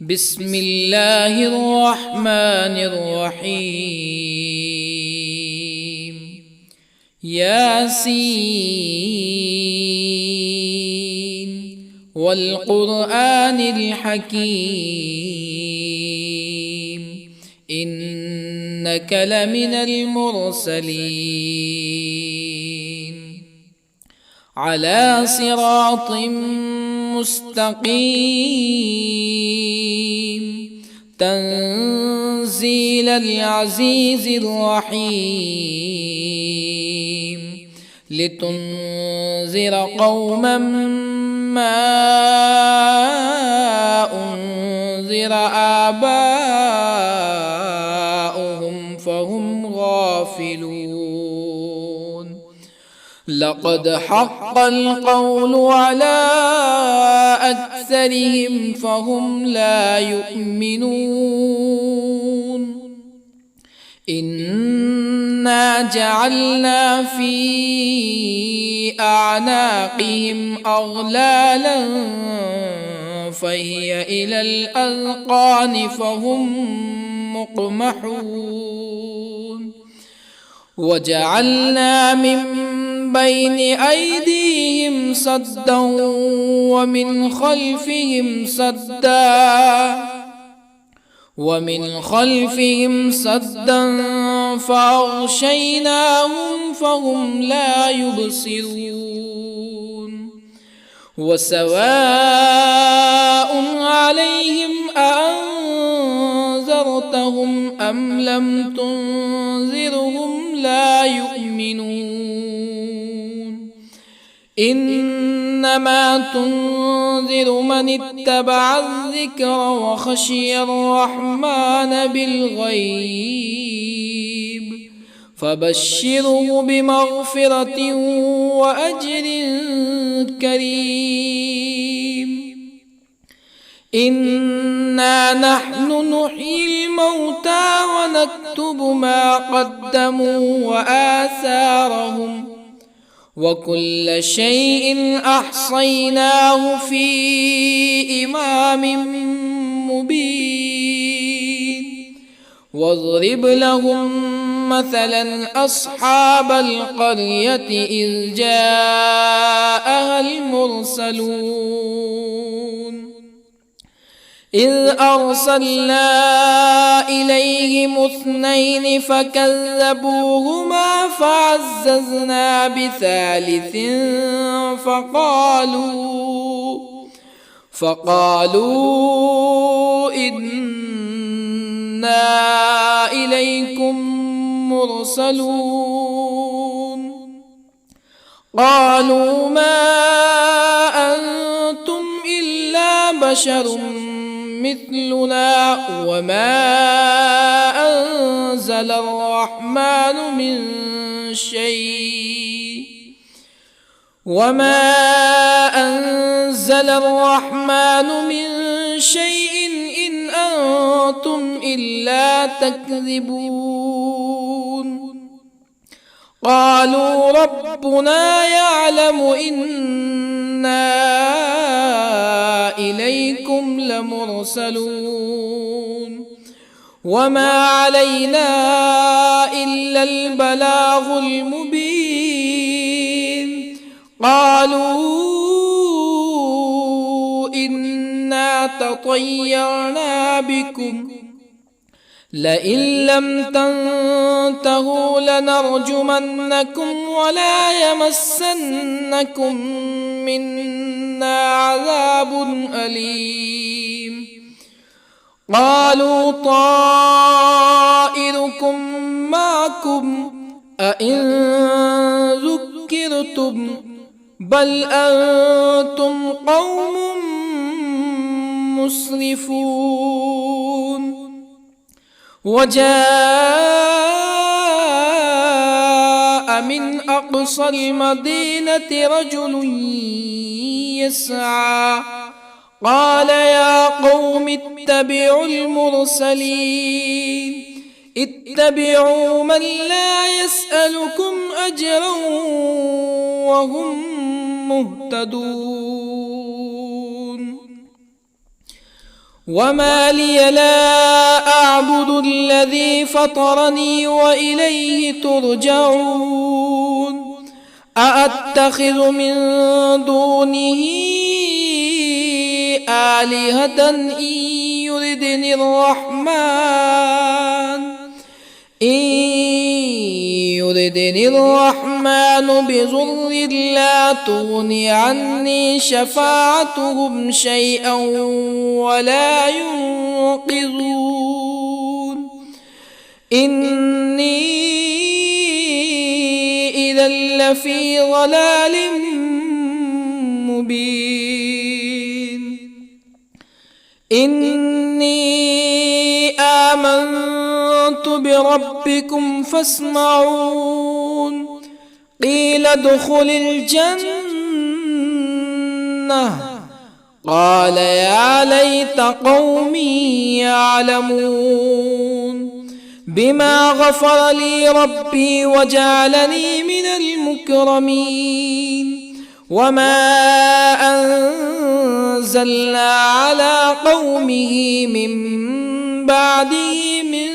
بسم الله الرحمن الرحيم. ياسين والقرآن الحكيم إنك لمن المرسلين على صراط مستقيم تنزيل العزيز الرحيم لتنذر قوما ما أنذر آباؤهم فهم غافلون. لقد حق القول على أكثرهم فهم لا يؤمنون. إنا جعلنا في أعناقهم أغلالا فهي إلى الأذقان فهم مقمحون. وجعلنا من بين أيديهم سدا ومن خلفهم سدا فأغشيناهم فهم لا يبصرون. وسواء عليهم أأنذرتهم أم لم تنذرهم لا يؤمنون. إنما تنذر من اتبع الذكر وخشي الرحمن بالغيب فبشره بمغفرة وأجر كريم. إنا نحن نحيي الموتى ونكتب ما قدموا وآثارهم وكل شيء أحصيناه في إمام مبين. واضرب لهم مثلا أصحاب القرية إذ جاءها المرسلون إذ أرسلنا إليهم اثنين فكذبوهما فعززنا بثالث فقالوا إنا إليكم مرسلون. قالوا ما أنتم إلا بشر مثلنا وما أنزل الرحمن من شيء إن أنتم إلا تكذبون. قالوا ربنا يعلم إنا إليكم لمرسلون وما علينا إلا البلاغ المبين. قالوا إنا تطيرنا بكم لئن لم تنتهوا لنرجمنكم ولا يمسنكم منا عذاب أليم. قالوا طائركم معكم أئن ذكرتم بل أنتم قوم مسرفون. وجاء من أقصى المدينة رجل يسعى قال يا قوم اتبعوا المرسلين اتبعوا من لا يسألكم أجرا وهم مهتدون. وما لي لا أعبد الذي فطرني وإليه ترجعون أأتخذ من دونه آلهة يردني الرحمن بضر لا تغن عني شفاعتهم شيئا ولا ينقذون إني إذا لفي ضلال مبين إني آمنت بربكم فاسمعون قيل ادخل الجنة قال يا ليت قومي يعلمون بما غفر لي ربي وجعلني من المكرمين وما أنزلنا على قومه من بعده من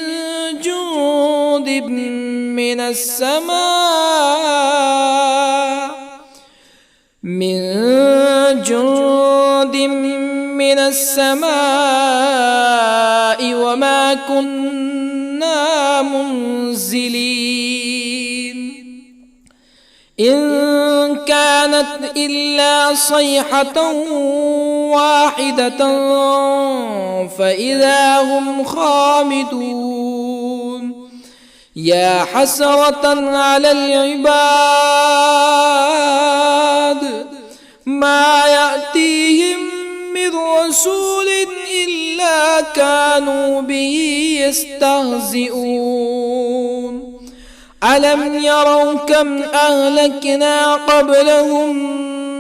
جند من السماء وما كنا منزلين إن كانت إلا صيحة واحدة فإذا هم خامدون يا حسرة على العباد ما يأتيهم من رسول إلا كانوا به يستهزئون ألم يروا كم أهلكنا قبلهم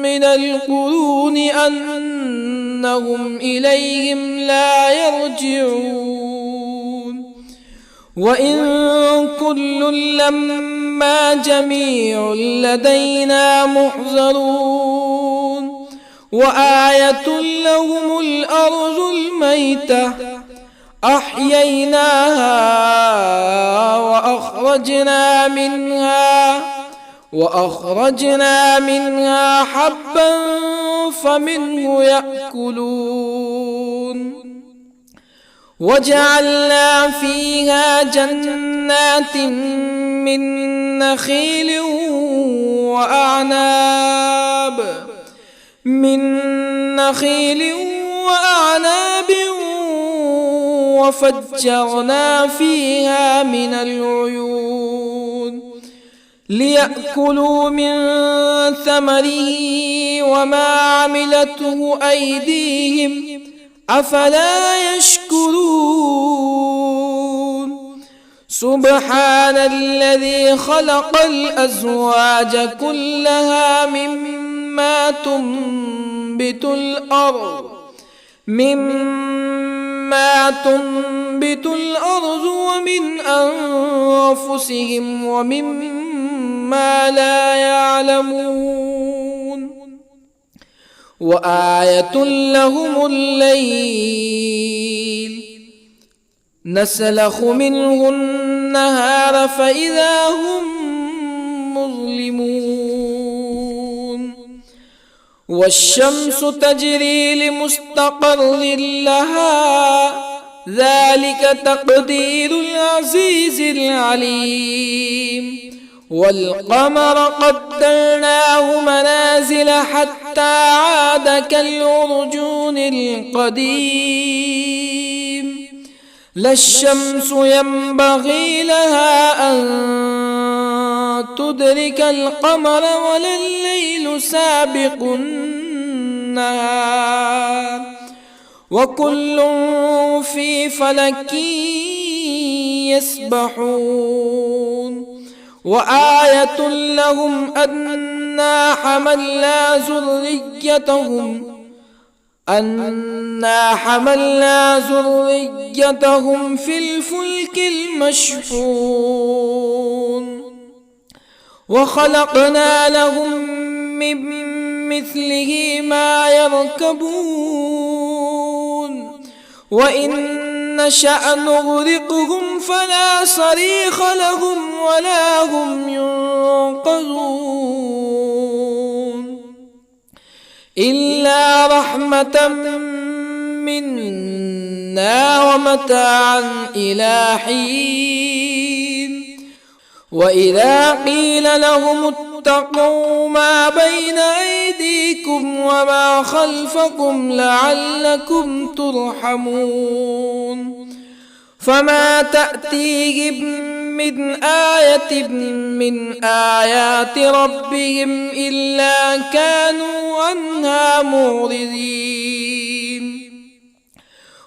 من القرون أنهم إليهم لا يرجعون وإن كل لما جميع لدينا محضرون وآية لهم الأرض الميتة أحييناها وأخرجنا منها حبا فمنه يأكلون وجعلنا فيها جنات من نخيل وأعناب وفجرنا فيها من العيون ليأكلوا من ثمره وما عملته أيديهم أفلا يشكرون سبحان الذي خلق الأزواج كلها مما تنبت الأرض ومن أنفسهم ومما لا يعلمون وآية لهم الليل نسلخ منه النهار فإذا هم مظلمون والشمس تجري لمستقر لها ذلك تقدير العزيز العليم والقمر قدرناه منازل حتى عاد كالعرجون القديم لا الشمس ينبغي لها أن تدرك القمر ولا الليل سابق النهار وكل في فلك يسبحون وآية لهم أنا حملنا ذريتهم في الفلك المشحون وخلقنا لهم من مثله ما يركبون وإن نشأ نغرقهم فلا صريخ لهم ولا هم ينقذون إلا رحمة منا ومتاعا إلى حين وإذا قيل لهم اتقوا ما بين أيديكم وما خلفكم لعلكم ترحمون فما تأتيهم من آية من آيات ربهم إلا كانوا عنها معرضين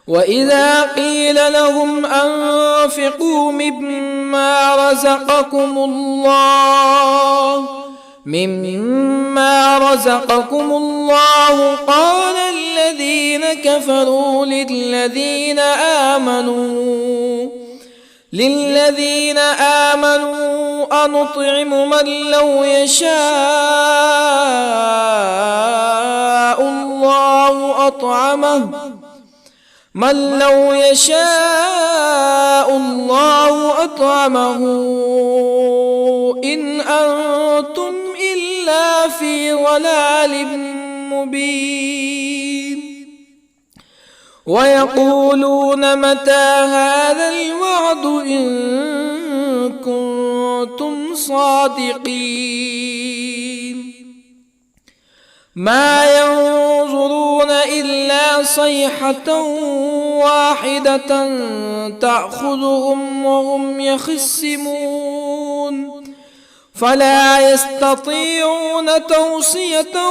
وإذا قيل لهم أنفقوا مما رزقكم الله قال الذين كفروا للذين آمنوا أنطعم من لو يشاء الله أطعمه إن أنتم إلا في ضلال مبين ويقولون متى هذا الوعد إن كنتم صادقين ما ينظرون إلا صيحة واحدة تأخذهم وهم يخصمون فلا يستطيعون توصية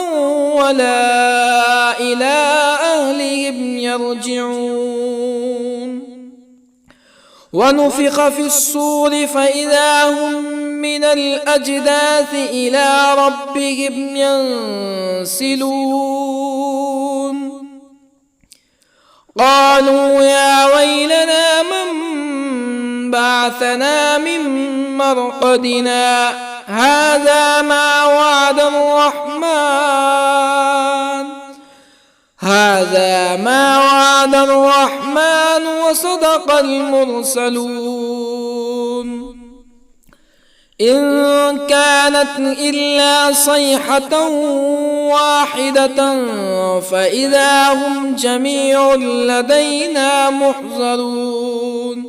ولا إلى أهلهم يرجعون ونفخ في الصور فإذا هم من الأجداث إلى ربهم ينسلون قالوا يا ويلنا من بعثنا من مرقدنا هذا ما وعد الرحمن وصدق المرسلون إن كانت إلا صيحة واحدة فإذا هم جميع لدينا محضرون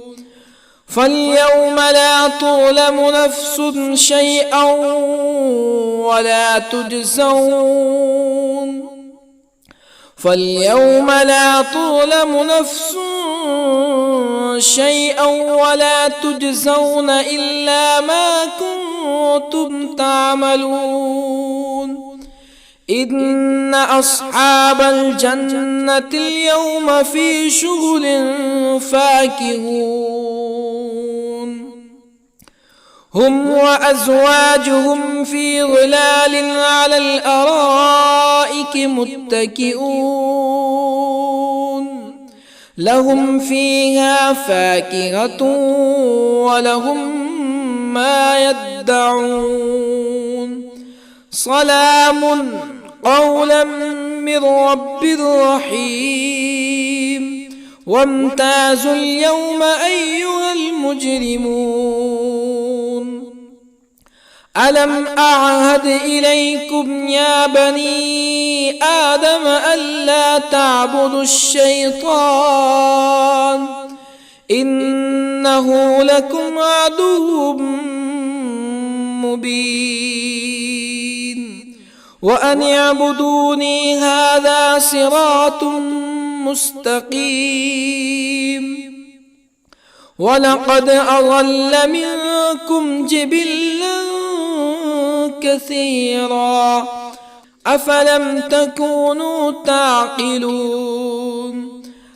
فاليوم لا تظلم نفس شيئا ولا تجزون إلا ما كنتم تعملون إن أصحاب الجنة اليوم في شغل فاكهون هم وأزواجهم في ظلال على الأرائك متكئون لهم فيها فاكهة ولهم ما يدعون سلام قولا من رب رحيم وامتازوا اليوم أيها المجرمون ألم أعهد إليكم يا بني آدم ألا تعبدوا الشيطان إنه لكم عدو مبين وأن اعبدوني هذا صراط مستقيم ولقد أضل منكم جبلا كثيرا أفلم تكونوا تعقلون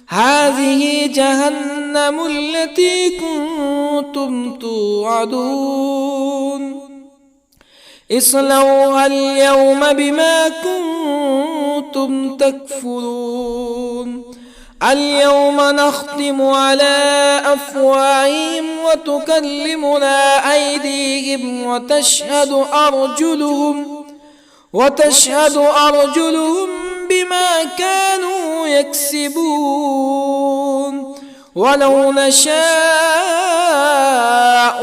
هذه جهنم التي كنتم توعدون اصلوها اليوم بما كنتم تكفرون اليوم نختم على أفواههم وتكلمنا أيديهم وتشهد أرجلهم بما كانوا يكسبون ولو نشاء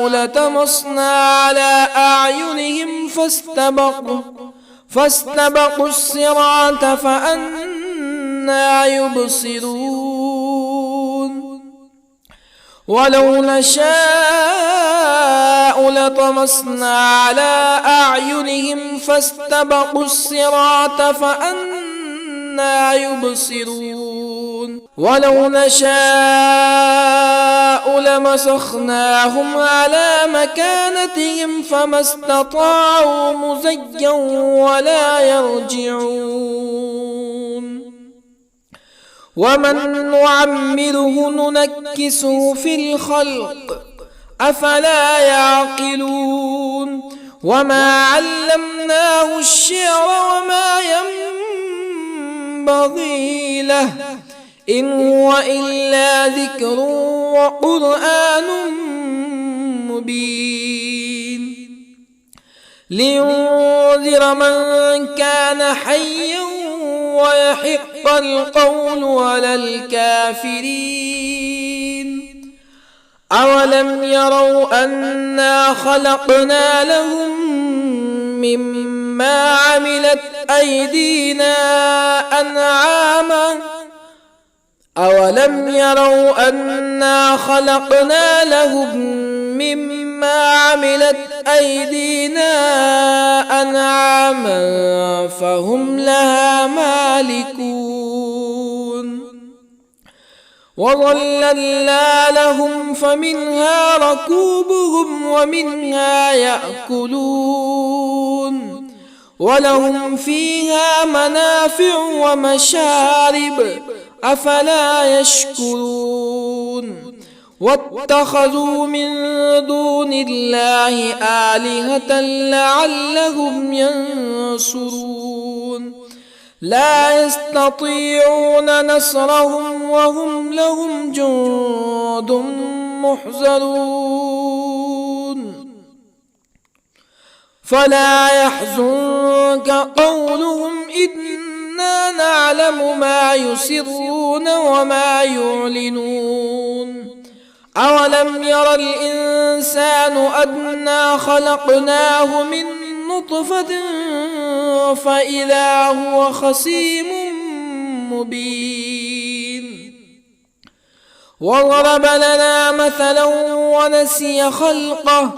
لطمسنا على أعينهم فاستبقوا الصراط فأنى يبصرون ولو نشاء لطمسنا على أعينهم فاستبقوا الصراط فأنى يبصرون ولو نشاء لمسخناهم على مكانتهم فما استطاعوا مزيا ولا يرجعون ومن نعمره ننكسه في الخلق أفلا يعقلون وما علمناه الشعر وما ينبغي له إن هو إلا ذكر وقرآن مبين لينذر من كان حيا ويحق القول على الكافرين أولم يروا أنا خلقنا لهم مما عملت أيدينا أنعاما أولم يروا أنا خلقنا لهم مما عملت أيدينا أنعاما فهم لها مالكون وظللنا لهم فمنها ركوبهم ومنها يأكلون ولهم فيها منافع ومشارب أفلا يشكرون واتخذوا من دون الله آلهة لعلهم ينصرون لا يستطيعون نصرهم وهم لهم جند محضرون فلا يحزنك قولهم إنا نعلم ما يسرون وما يعلنون أولم ير الإنسان أنا خلقناه من نطفة فإذا هو خصيم مبين وضرب لنا مثلا ونسي خلقه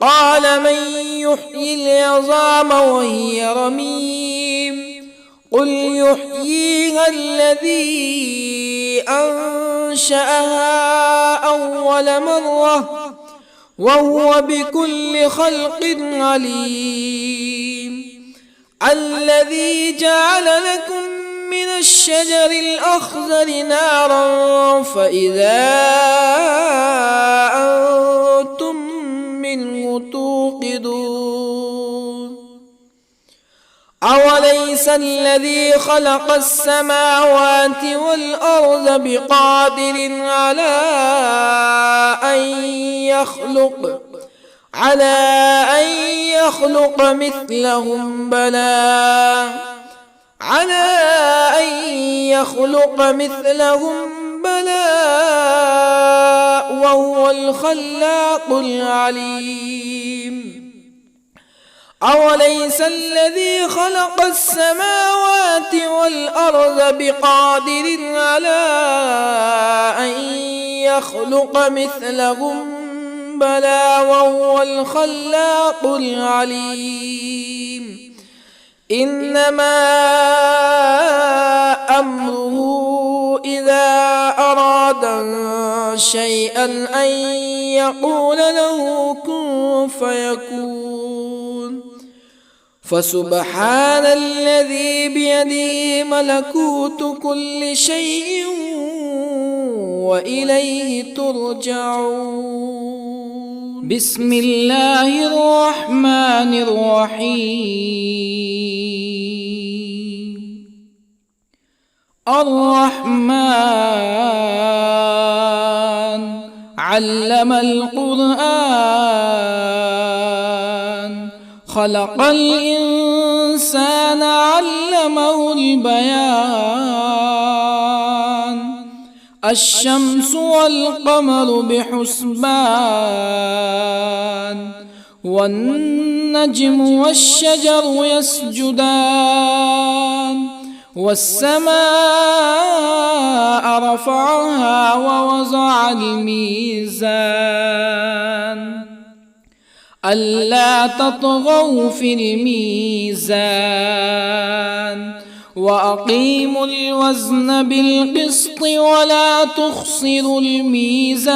قال من يحيي العظام وهي رميم قل يحييها الذي أنشأها أول مرة وهو بكل خلق عليم الذي جعل لكم من الشجر الأخضر نارا فإذا أنتم منه توقدون أوليس الذي خلق السماوات والأرض بقادر على أن يخلق مثلهم بلى وهو الخلاق العليم أوليس الذي خلق السماوات والأرض بقادر على أن يخلق مثلهم بلى وهو الخلاق العليم إنما أمره إذا أراد شيئا أن يقول له كن فيكون فسبحان الذي بيده ملكوت كل شيء وإليه ترجعون بسم الله الرحمن الرحيم الرحمن علم القرآن خلق الإنسان الإنسان علمه البيان الشمس والقمر بحسبان والنجم والشجر يسجدان والسماء رفعها ووضع الميزان ألا تطغوا في الميزان وأقيموا الوزن بالقسط ولا تخسروا الميزان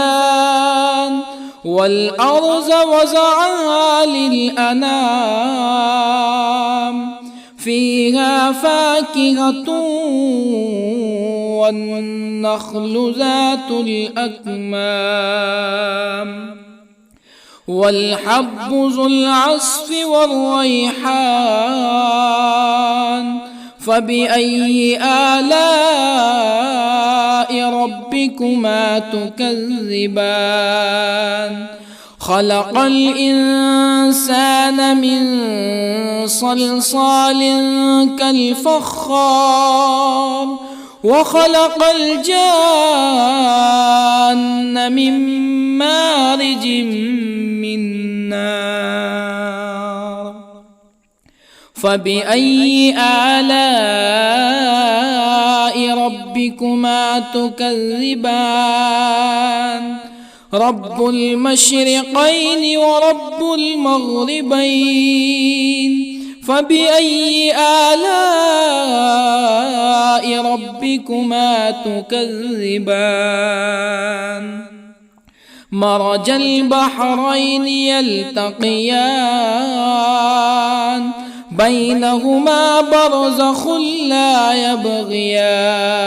والأرض وضعها للأنام فيها فاكهة والنخل ذات الأكمام والحب ذو العصف والريحان فبأي آلاء ربكما تكذبان خلق الإنسان من صلصال كالفخار وخلق الجان من مارج من نار فبأي آلاء ربكما تكذبان رب المشرقين ورب المغربين فبأي آلاء ربكما تكذبان مرج البحرين يلتقيان بينهما برزخ لا يبغيان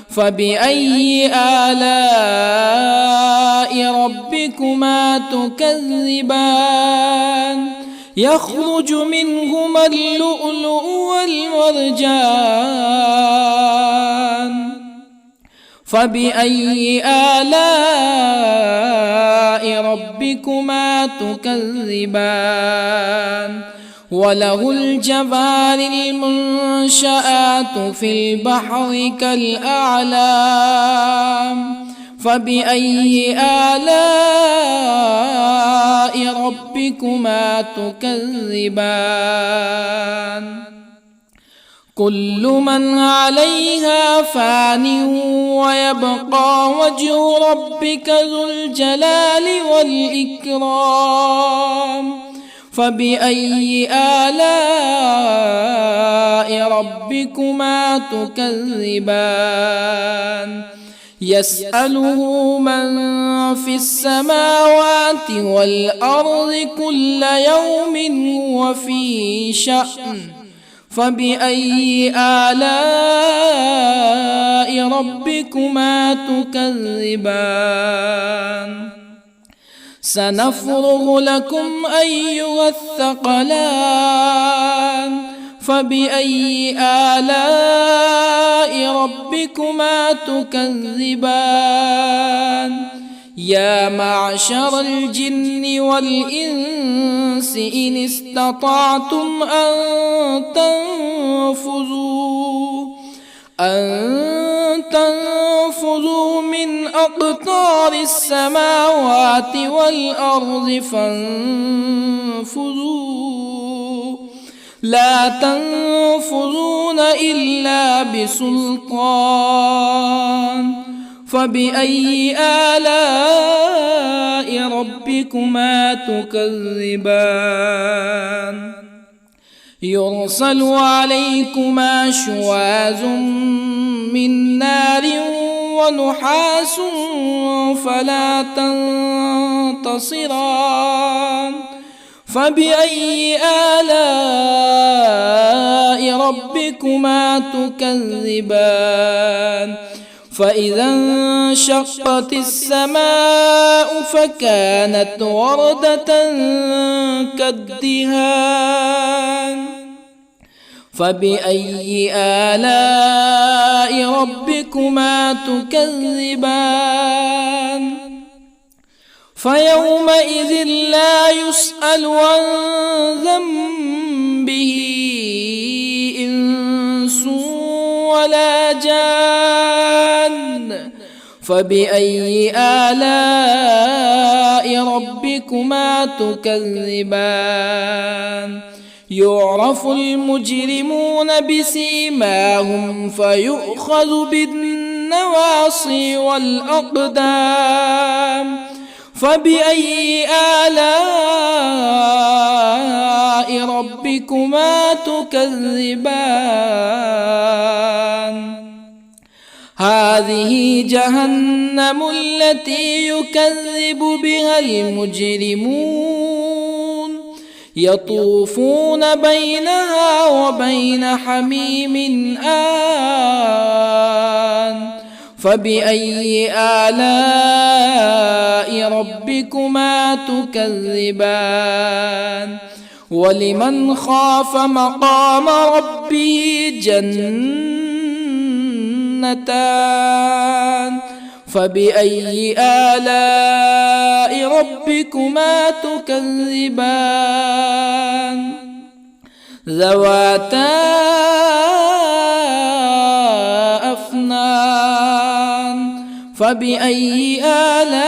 فبأي آلاء ربكما تكذبان يخرج منهما اللؤلؤ والمرجان فبأي آلاء ربكما تكذبان وله الجوار المنشآت في البحر كالأعلام فبأي آلاء ربكما تكذبان كل من عليها فان ويبقى وجه ربك ذو الجلال والإكرام فبأي آلاء ربكما تكذبان يسأله من في السماوات والأرض كل يوم هو في شأن فبأي آلاء ربكما تكذبان سنفرغ لكم أيها الثقلان فبأي آلاء ربكما تكذبان يا معشر الجن والإنس إن استطعتم أن تنفذوا من أقطار السماوات والأرض فانفذوا لا تنفذون إلا بسلطان فبأي آلاء ربكما تكذبان يرسل عليكما شواظ من نار ونحاس فلا تنتصران فبأي آلاء ربكما تكذبان فإذا انشقت السماء فكانت وردة كالدهان فبأي آلاء ربكما تكذبان فيومئذ لا يسأل عن ذنبه ولا جان فبأي آلاء ربكما تكذبان يعرف المجرمون بسيماهم فيؤخذ بالنواصي والأقدام فبأي آلاء ربكما تكذبان هذه جهنم التي يكذب بها المجرمون يطوفون بينها وبين حميم آن فبأي آلاء ربكما تكذبان ولمن خاف مقام ربه جنتان فبأي آلاء ربكما تكذبان ذواتا أفنان فبأي آلاء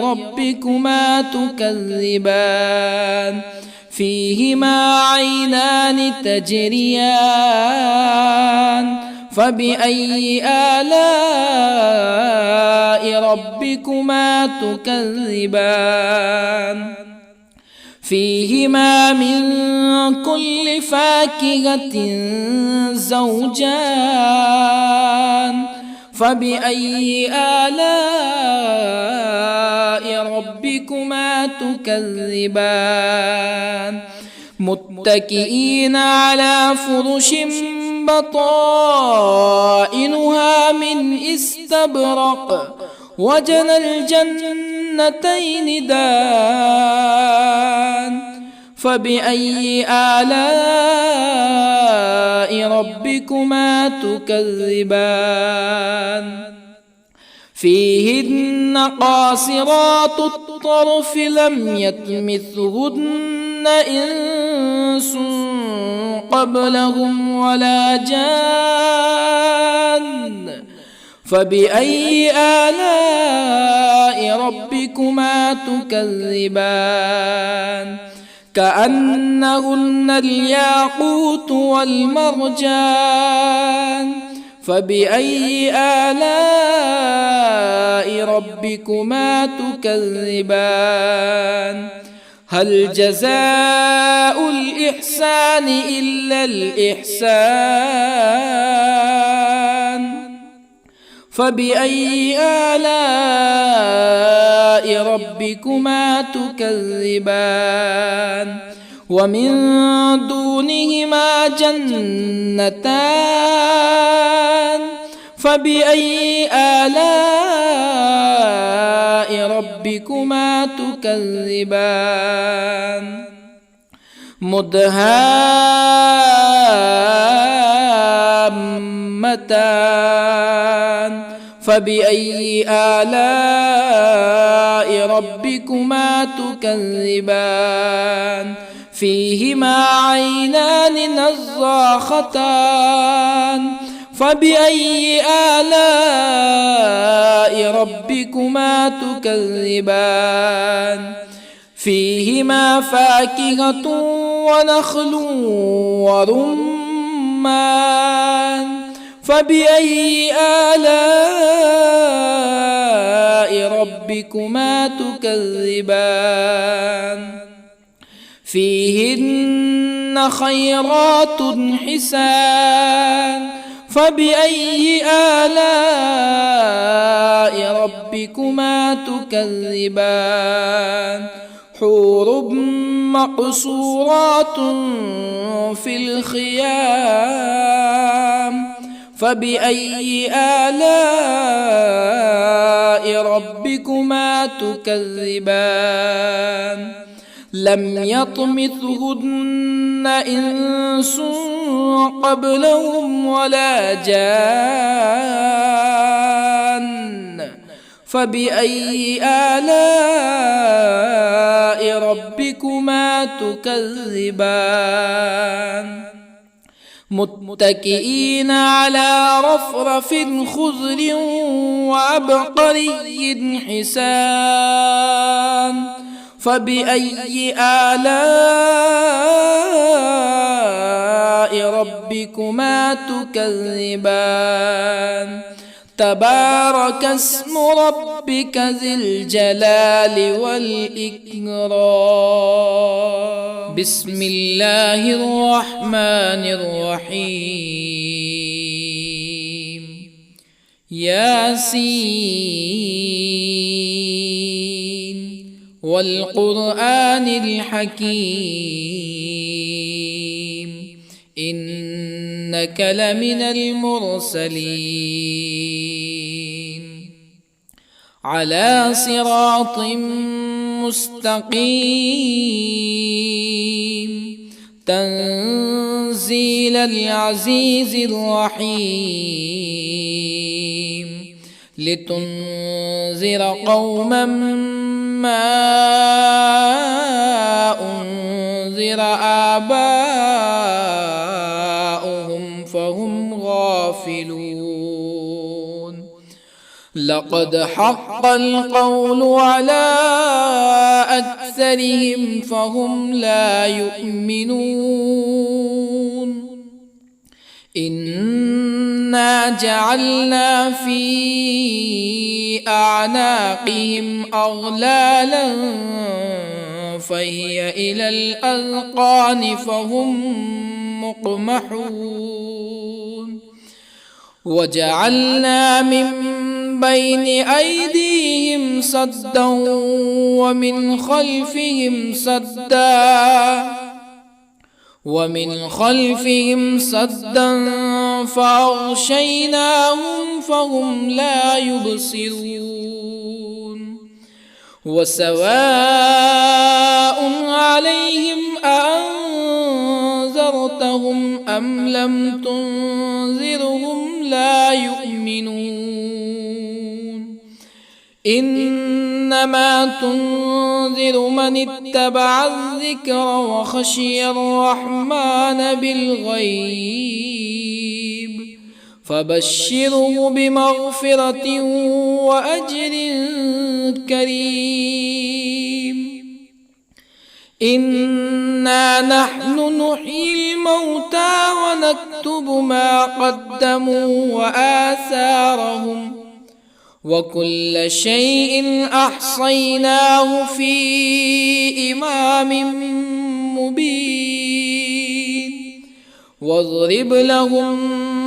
ربكما تكذبان فيهما عينان تجريان فبأي آلاء ربكما تكذبان فيهما من كل فاكهة زوجان فبأي آلاء ربكما تكذبان متكئين على فرش بطائنها من استبرق وجنى الجنتين دان فبأي آلاء ربكما تكذبان فيهن قاصرات الطرف لم يطمثهن إنس قبلهم ولا جان فبأي آلاء ربكما تكذبان كأنهن الياقوت والمرجان فبأي آلاء ربكما تكذبان هل جزاء الإحسان إلا الإحسان فبأي آلاء ربكما تكذبان ومن دونهما جنتان فبأي آلاء ربكما تكذبان مدهامتان فبأي آلاء ربكما تكذبان فيهما عينان نضاختان فبأي آلاء ربكما تكذبان فيهما فاكهة ونخل ورمان فبأي آلاء ربكما تكذبان فيهن خيرات حسان فبأي آلاء ربكما تكذبان حور مقصورات في الخيام فبأي آلاء ربكما تكذبان لم يطمثهن إنس قبلهم ولا جان فبأي آلاء ربكما تكذبان متكئين على رفرف خضر وعبقري حسان فبأي آلاء ربكما تكذبان تبارك اسم ربك ذي الجلال والإكرام بسم الله الرحمن الرحيم ياسين والقرآن الحكيم إنك لمن المرسلين على صراط مستقيم تنزيل العزيز الرحيم لتنذر قوما ما أنذر آباؤهم فهم غافلون لقد حق القول على أكثرهم فهم لا يؤمنون إنا جعلنا في أعناقهم أغلالا فهي إلى الأذقان فهم مقمحون وجعلنا من بين أيديهم سدا ومن خلفهم سدا فأغشيناهم فهم لا يبصرون وسواء عليهم أأنذرتهم أم لم تنذرهم لا يؤمنون إنما تنذر من اتبع الذكر وخشي الرحمن بالغيب فبشره بمغفرة وأجر كريم إنا نحن نحيي الموتى ونكتب ما قدموا وآثارهم وكل شيء أحصيناه في إمام مبين واضرب لهم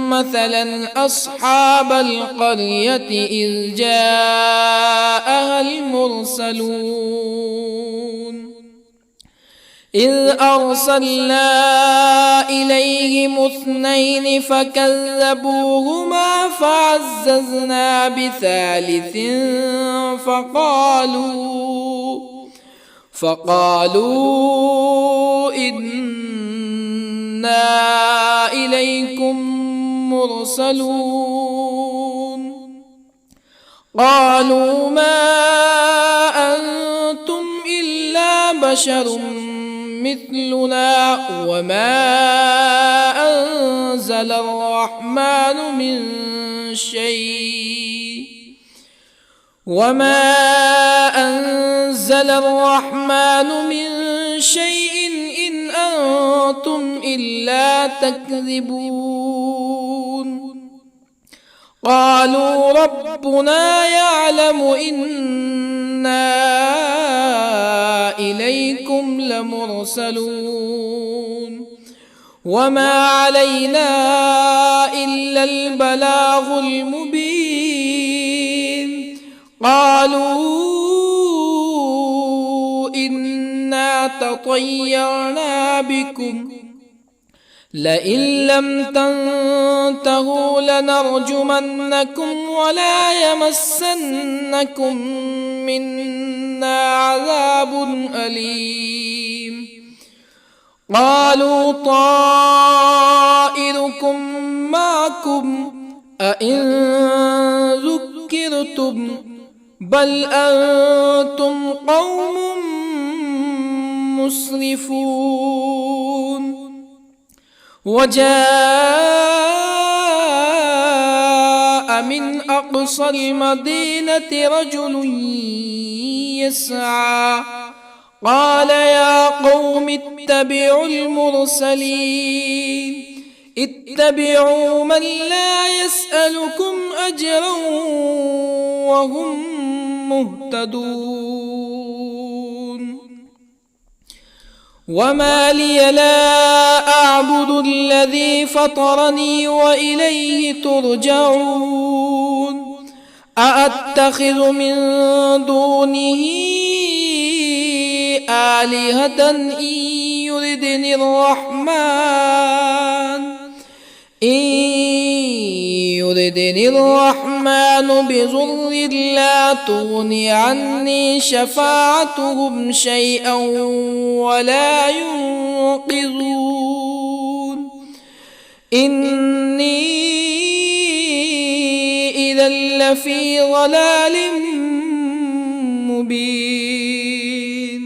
مثلا أصحاب القرية إذ جاءها المرسلون إذ أرسلنا إليهم اثنين فكذبوهما فعززنا بثالث فقالوا إنا إليكم مرسلون قالوا ما أنتم إلا بشر مثلنا وما أنزل الرحمن من شيء إن أنتم إلا تكذبون قالوا ربنا يعلم إنا إليكم لمرسلون وما علينا إلا البلاغ المبين قالوا إنا تطيرنا بكم لئن لم تنتهوا لنرجمنكم ولا يمسنكم منا عذاب أليم قالوا طائركم معكم أئن ذكرتم بل أنتم قوم مسرفون وجاء من أقصى المدينة رجل يسعى قال يا قوم اتبعوا المرسلين اتبعوا من لا يسألكم أجرا وهم مهتدون وما لي لا أعبد الذي فطرني وإليه ترجعون أأتخذ من دونه آلهة إن يردني الرحمن بضر لا تغن عني شفاعتهم شيئا ولا ينقذون إني إذا لفي ضلال مبين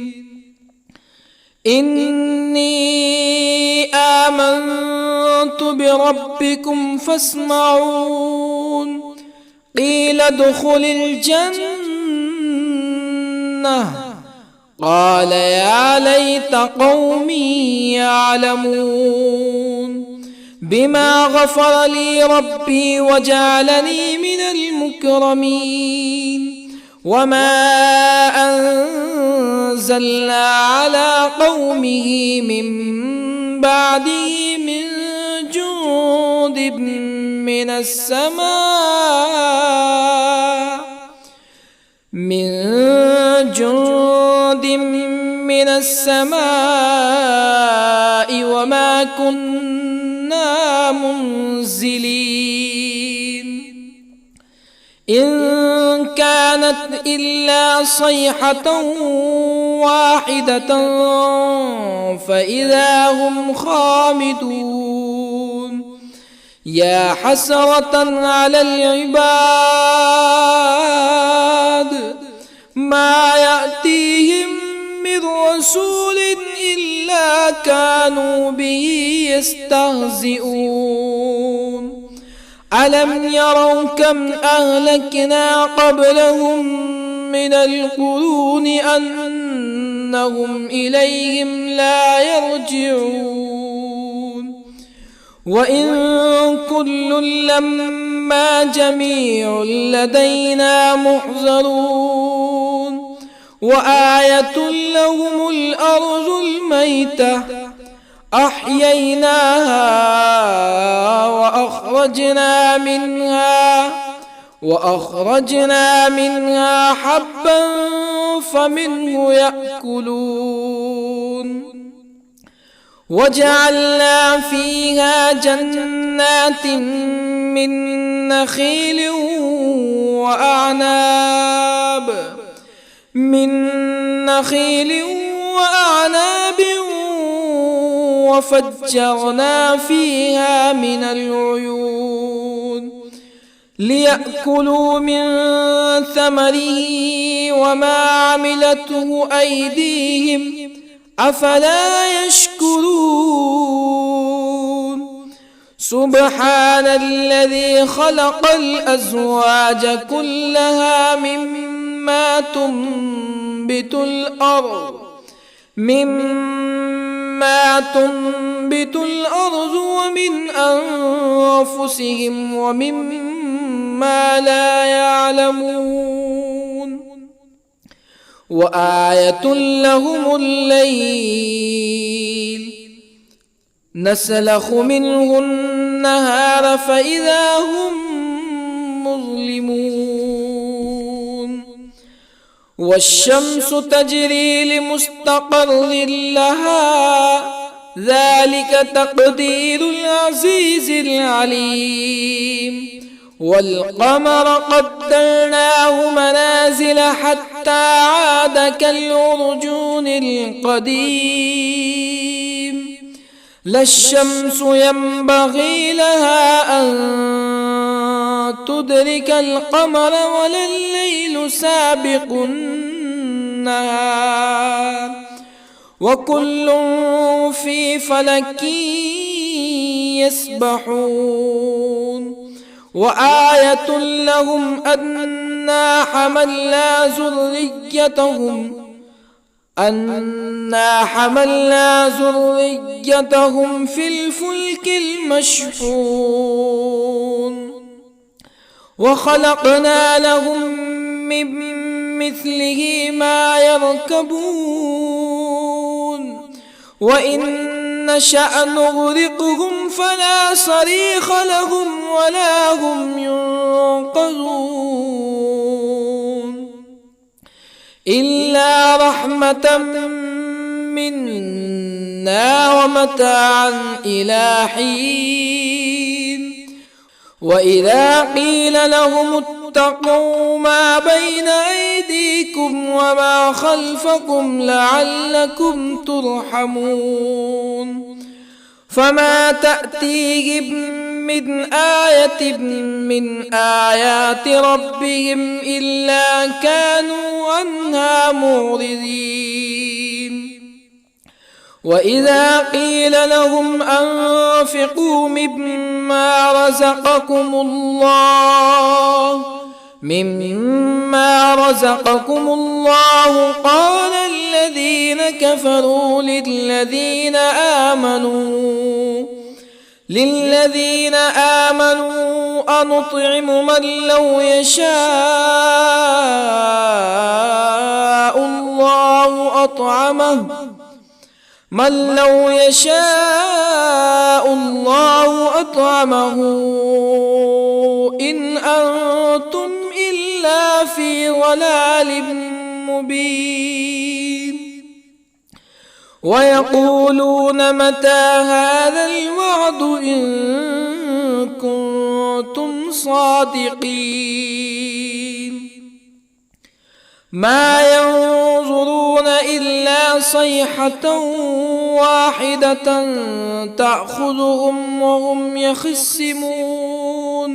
إني آمنت بربكم فاسمعون قيل ادخل الجنة قال يا ليت قومي يعلمون بما غفر لي ربي وجعلني من المكرمين وما أنزلنا على قومه من بعده من جند من السماء وما كنا منزلين إن كانت إلا صيحة واحدة فإذا هم خامدون يا حسرة على العباد ما يأتيهم من رسول إلا كانوا به يستهزئون ألم يروا كم أهلكنا قبلهم من القرون أنهم إليهم لا يرجعون وإن كل لما جميع لدينا محضرون وآية لهم الأرض الميتة أحييناها وأخرجنا منها حبا فمنه يأكلون وجعلنا فيها جنات من نخيل وأعناب وفجرنا فيها من العيون ليأكلوا من ثمره وما عملته أيديهم أفلا يشكرون سبحان الذي خلق الأزواج كلها مما تنبت الأرض ومن أنفسهم ومما لا يعلمون وآية لهم الليل نسلخ منه النهار فإذا هم مظلمون والشمس تجري لمستقر لها ذلك تقدير العزيز العليم والقمر قدرناه منازل حتى عاد كالعرجون القديم لا الشمس ينبغي لها أن تدرك القمر ولا الليل سابق النهار وكل في فلك يسبحون وآية لهم أنا حملنا ذريتهم في الفلك المشحون وخلقنا لهم من مثله ما يركبون وإن نشأ نغرقهم فلا صريخ لهم ولا هم ينقذون إلا رحمة منا ومتاعا إلى حين وإذا قيل لهم اتقوا ما بين أيديكم وما خلفكم لعلكم ترحمون فما تأتيهم من آية من آيات ربهم إلا كانوا عنها معرضين وإذا قيل لهم أنفقوا مما رزقكم الله قال الذين كفروا للذين آمنوا أنطعم من لو يشاء الله أطعمه إن أنتم إلا في ضلال مبين ويقولون متى هذا الوعد إن كنتم صادقين ما ينظرون إلا صيحة واحدة تأخذهم وهم يخصمون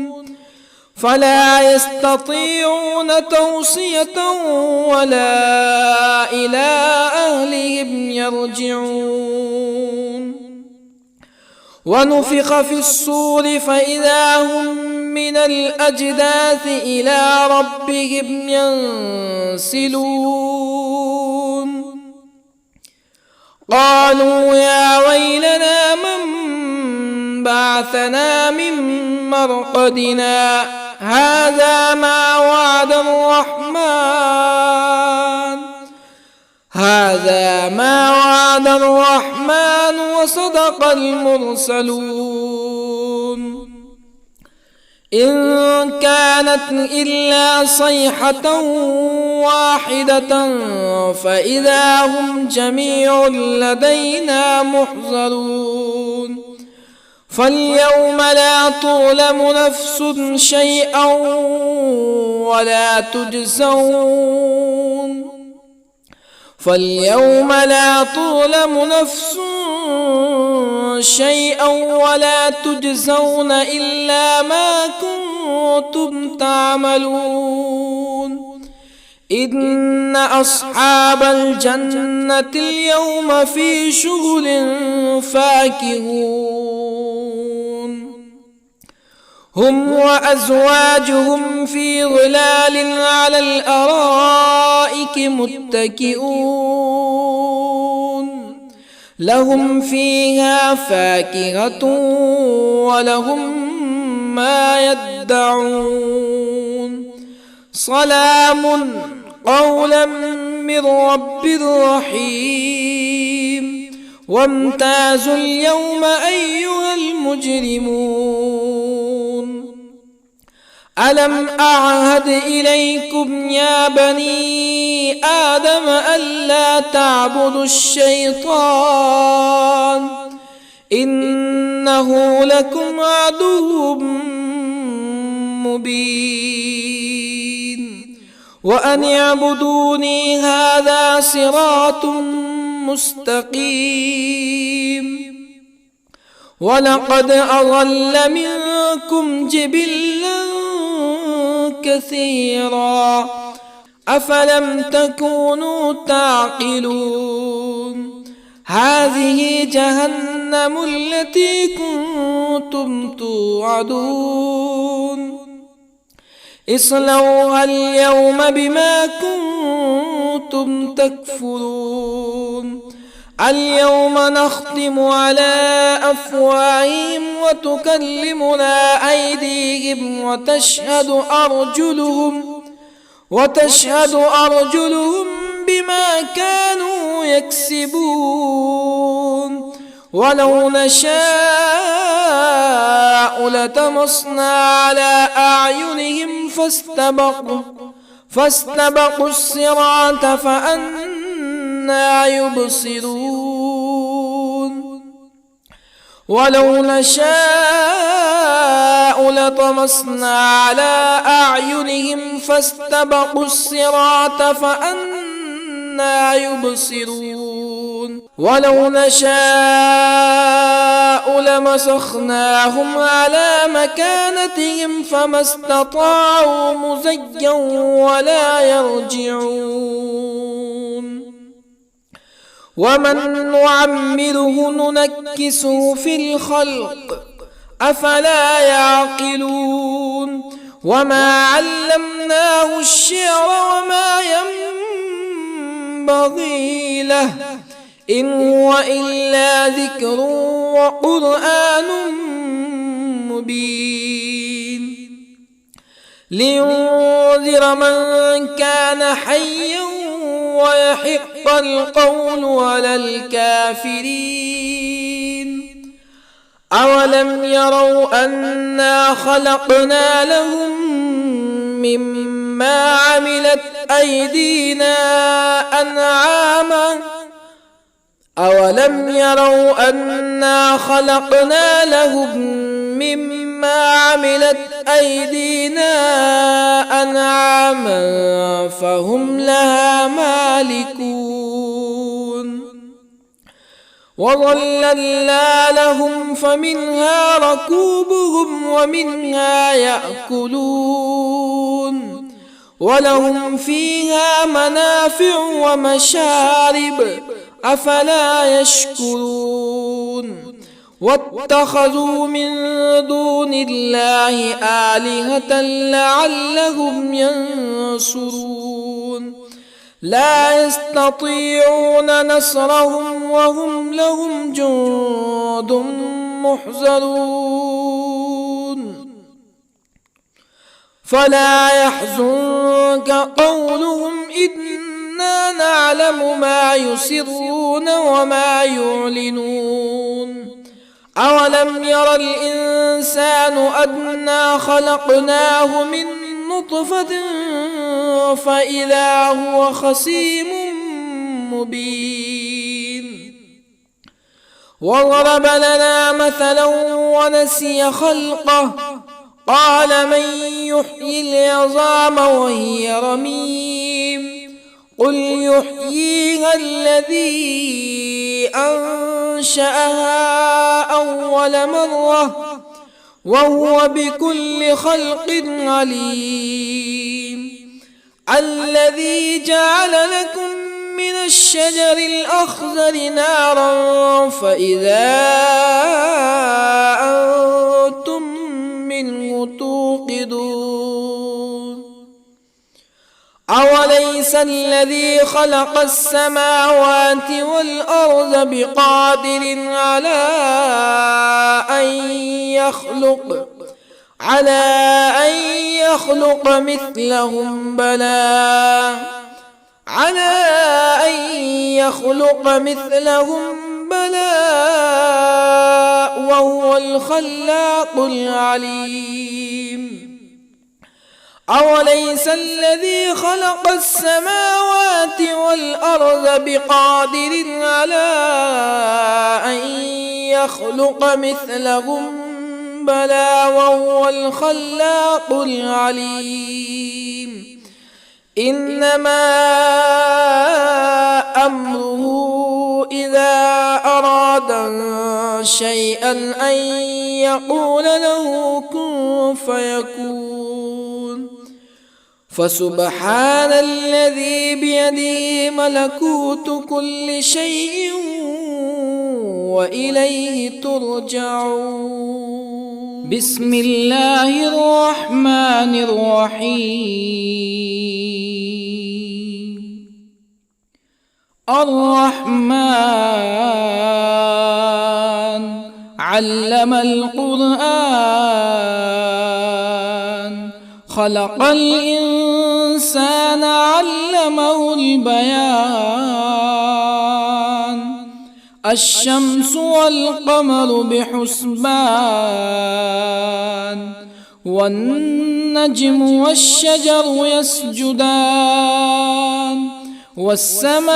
فلا يستطيعون توصية ولا إلى أهلهم يرجعون ونفخ في الصور فإذا هم من الأجداث إلى ربهم ينسلون قالوا يا ويلنا من بعثنا من مرقدنا هذا ما وعد الرحمن وصدق المرسلون إن كانت إلا صيحة واحدة فإذا هم جميع لدينا محضرون فاليوم لا تظلم نفس شيئا ولا تجزون إلا ما كنتم تعملون إن أصحاب الجنة اليوم في شغل فاكهون هم وأزواجهم في ظلال على الأرائك متكئون لهم فيها فاكهة ولهم ما يدعون سلام قولا من رب رحيم وامتازوا اليوم أيها المجرمون ألم أعهد إليكم يا بني آدم ألا تعبدوا الشيطان إنه لكم عدو مبين وأن اعبدوني هذا صراط مستقيم ولقد أضل منكم جبلا كثيرا أفلم تكونوا تعقلون هذه جهنم التي كنتم كنتم توعدون اصلوها اليوم بما كنتم تكفرون اليوم نختم على أفواههم وتكلمنا أيديهم وتشهد أرجلهم بما كانوا يكسبون ولو نشاء لطمسنا على أعينهم فاستبقوا الصراط فأنى يبصرون ولو نشاء لطمسنا على أعينهم فاستبقوا الصراط فأنى يبصرون ولو نشاء لمسخناهم على مكانتهم فما استطاعوا مزيا ولا يرجعون ومن نعمره ننكسه في الخلق أفلا يعقلون وما علمناه الشعر وما ينبغي له إن هو إلا ذكر وقرآن مبين لينذر من كان حيا ويحق القول على الكافرين أولم يروا أنا خلقنا لهم مما عملت أيدينا أنعاما أولم يروا أنا خلقنا لهم مما عملت أيدينا أنعاما فهم لها مالكون وظللنا لهم فمنها ركوبهم ومنها يأكلون ولهم فيها منافع ومشارب أفلا يشكرون واتخذوا من دون الله آلهة لعلهم ينصرون لا يستطيعون نصرهم وهم لهم جند محضرون فلا يحزنك قولهم إنا نعلم ما يسرون وما يعلنون أولم ير الإنسان أنا خلقناه من نطفة فإذا هو خصيم مبين وضرب لنا مثلا ونسي خلقه قال من يحيي العظام وهي رميم قل يحييها الذي أنشأها أول مرة وهو بكل خلق عليم الذي جعل لكم من الشجر الأخضر نارا فإذا أنتم منه توقدون أوليس الذي خلق السماوات والأرض بقادر على أن يخلق مثلهم بلى وهو الخلاق العليم أوليس الذي خلق السماوات والأرض بقادر على أن يخلق مثلهم بلى وهو الخلاق العليم إنما أمره إذا أراد شيئا أن يقول له كن فيكون فسبحان الذي بيده ملكوت كل شيء وإليه ترجعون بسم الله الرحمن الرحيم. الرحمن علم القرآن، خلق الإنسان علمه البيان. الشمس والقمر بحسبان، والنجم والشجر يسجدان. والسماء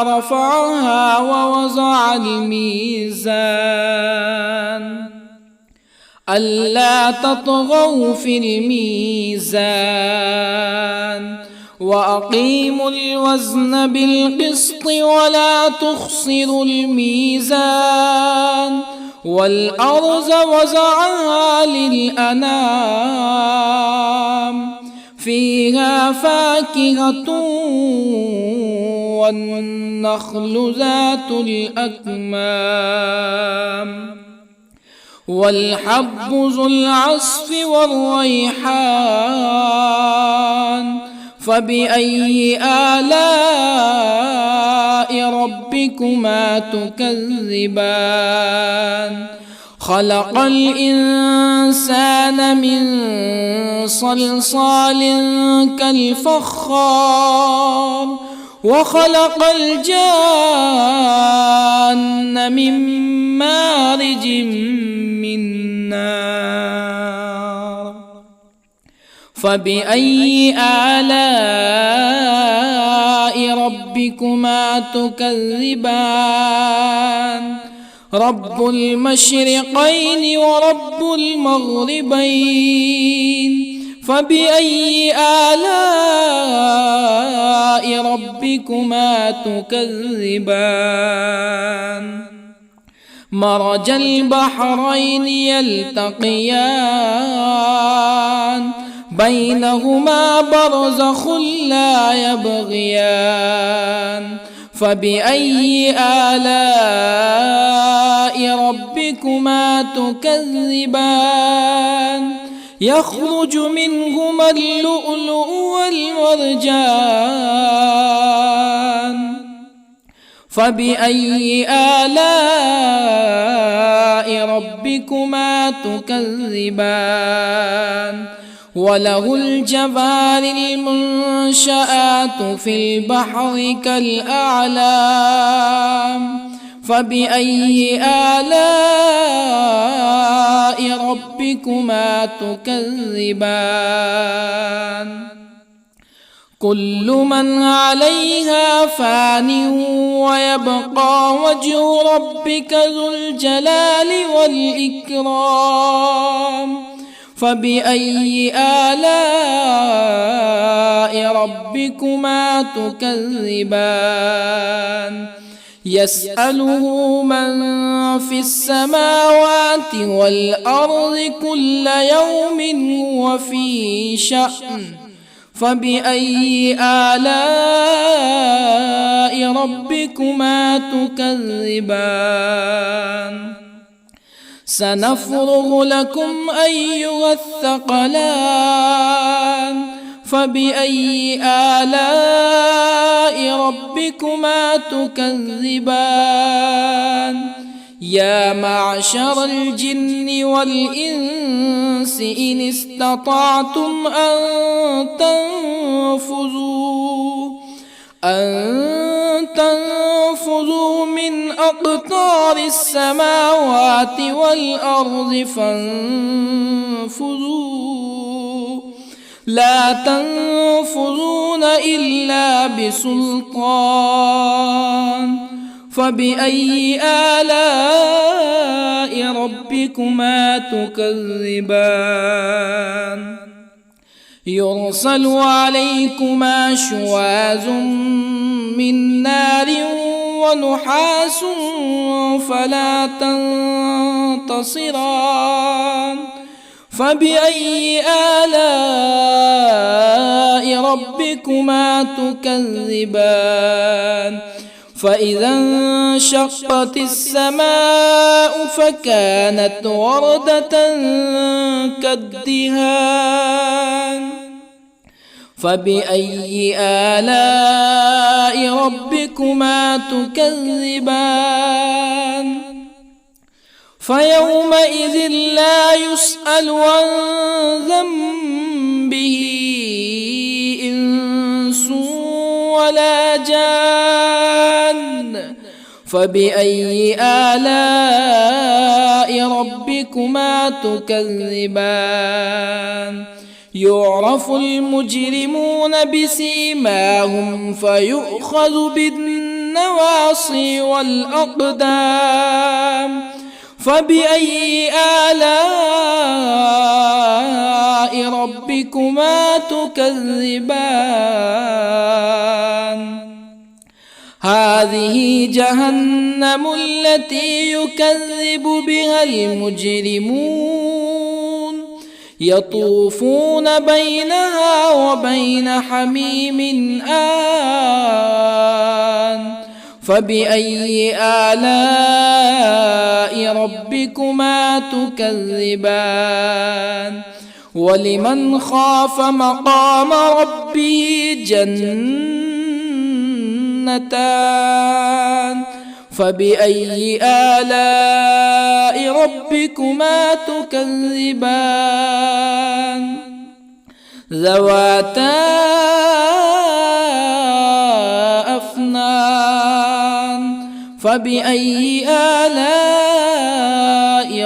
رفعها ووضع الميزان، ألا تطغوا في الميزان. وأقيموا الوزن بالقسط ولا تخسروا الميزان. والأرض وضعها للأنام، فيها فاكهة والنخل ذات الأكمام، والحب ذو العصف والريحان. فبأي آلاء ربكما تكذبان؟ خلق الإنسان من صلصال كالفخار، وخلق الجان من مارج من نار. فبأي آلاء ربكما تكذبان؟ رب المشرقين ورب المغربين. فبأي آلاء ربكما تكذبان؟ مرج البحرين يلتقيان، بينهما برزخ لا يبغيان. فبأي آلاء ربكما تكذبان؟ يخرج منهما اللؤلؤ والمرجان. فبأي آلاء ربكما تكذبان؟ وله الجوار المنشآت في البحر كالأعلام. فبأي آلاء ربكما تكذبان؟ كل من عليها فان، ويبقى وجه ربك ذو الجلال والإكرام. فبأي آلاء ربكما تكذبان؟ يسأله من في السماوات والأرض كل يوم هو في شأن. فبأي آلاء ربكما تكذبان؟ سنفرغ لكم أيها الثقلان. فبأي آلاء ربكما تكذبان؟ يا معشر الجن والإنس إن استطعتم أن تنفذوا من أقطار السماوات والأرض فانفذوا، لا تنفذون إلا بسلطان. فبأي آلاء ربكما تكذبان؟ يرسل عليكما شواظ من نار ونحاس فلا تنتصران. فبأي آلاء ربكما تكذبان؟ فإذا انشقت السماء فكانت وردة كالدهان فبأي آلاء ربكما تكذبان فيومئذ لا يسأل عن ذنبه إنس ولا جان فبأي آلاء ربكما تكذبان يعرف المجرمون بسيماهم فيؤخذ بالنواصي والأقدام فبأي آلاء ربكما تكذبان هذه جهنم التي يكذب بها المجرمون يطوفون بينها وبين حميم آن فبأي آلاء ربكما تكذبان ولمن خاف مقام ربه جنتان فبأي آلاء ربكما تكذبان ذواتا أفنان فبأي آلاء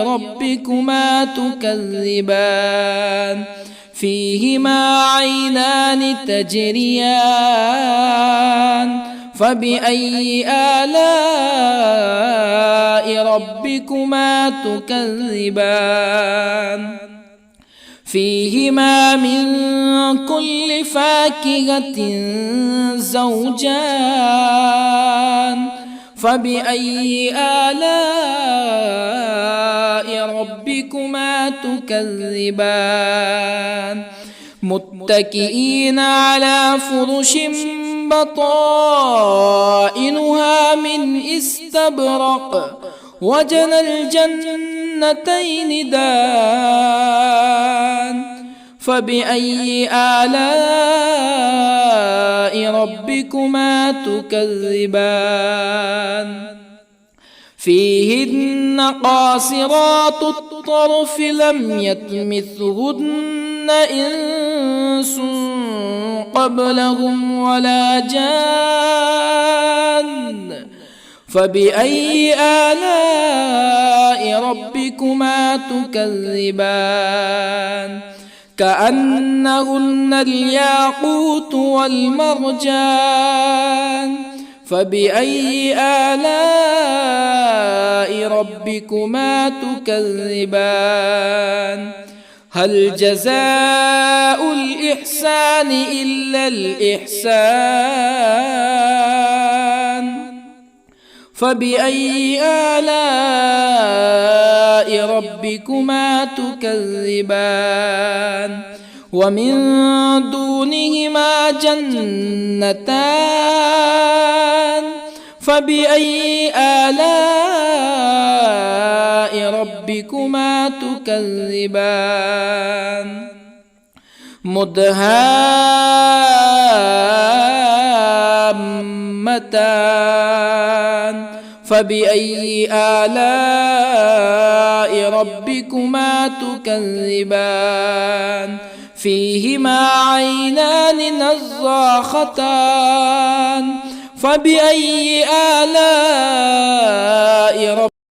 ربكما تكذبان فيهما عينان تجريان فبأي آلاء ربكما تكذبان فيهما من كل فاكهة زوجان فبأي آلاء ربكما تكذبان متكئين على فرش بطائنها من استبرق وجنى الجنتين دان فبأي آلاء ربكما تكذبان فيهن قاصرات الطرف لم يطمثهن إنس قبلهم ولا جان فبأي آلاء ربكما تكذبان كأنهن الياقوت والمرجان فبأي آلاء ربكما تكذبان هل جزاء الإحسان إلا الإحسان فبأي آلاء ربكما تكذبان ومن دونهما جنتان فبأي آلاء ربكما تكذبان مدهامتان فبأي آلاء ربكما تكذبان فيهما عينان نضاختان فبأي آلاء